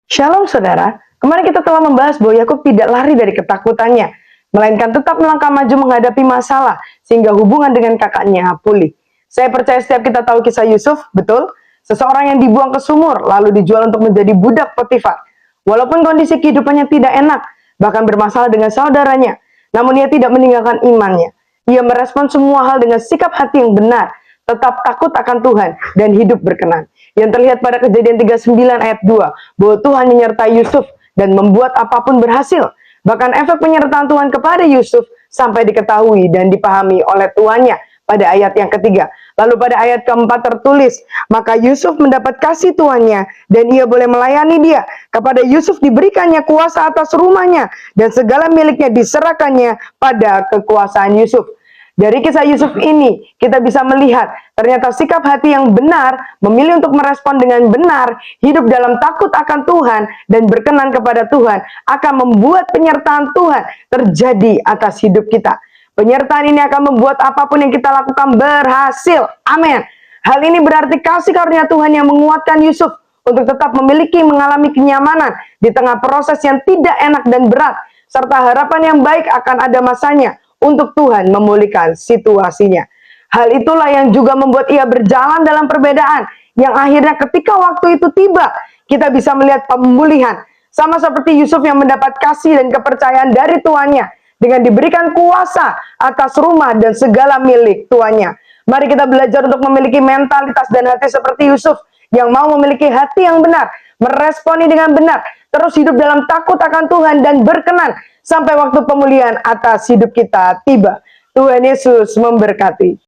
Shalom saudara, kemarin kita telah membahas bahwa Yakub tidak lari dari ketakutannya, melainkan tetap melangkah maju menghadapi masalah, sehingga hubungan dengan kakaknya pulih. Saya percaya setiap kita tahu kisah Yusuf, betul? Seseorang yang dibuang ke sumur, lalu dijual untuk menjadi budak Potifar. Walaupun kondisi kehidupannya tidak enak, bahkan bermasalah dengan saudaranya, namun ia tidak meninggalkan imannya. Ia merespon semua hal dengan sikap hati yang benar, tetap takut akan Tuhan, dan hidup berkenan. Yang terlihat pada Kejadian 39 ayat 2, bahwa Tuhan menyertai Yusuf dan membuat apapun berhasil. Bahkan efek penyertaan Tuhan kepada Yusuf sampai diketahui dan dipahami oleh tuannya pada ayat yang ketiga. Lalu pada ayat keempat tertulis, maka Yusuf mendapat kasih tuannya dan ia boleh melayani dia. Kepada Yusuf diberikannya kuasa atas rumahnya dan segala miliknya diserahkannya pada kekuasaan Yusuf. Dari kisah Yusuf ini, kita bisa melihat ternyata sikap hati yang benar, memilih untuk merespon dengan benar, hidup dalam takut akan Tuhan, dan berkenan kepada Tuhan, akan membuat penyertaan Tuhan terjadi atas hidup kita. Penyertaan ini akan membuat apapun yang kita lakukan berhasil. Amin. Hal ini berarti kasih karunia Tuhan yang menguatkan Yusuf untuk tetap mengalami kenyamanan di tengah proses yang tidak enak dan berat, serta harapan yang baik akan ada masanya untuk Tuhan memulihkan situasinya. Hal itulah yang juga membuat ia berjalan dalam perbedaan, yang akhirnya ketika waktu itu tiba, kita bisa melihat pemulihan. Sama seperti Yusuf yang mendapat kasih dan kepercayaan dari tuannya, dengan diberikan kuasa atas rumah dan segala milik tuannya. Mari kita belajar untuk memiliki mentalitas dan hati seperti Yusuf, yang mau memiliki hati yang benar, meresponi dengan benar, terus hidup dalam takut akan Tuhan dan berkenan, sampai waktu pemulihan atas hidup kita tiba. Tuhan Yesus memberkati.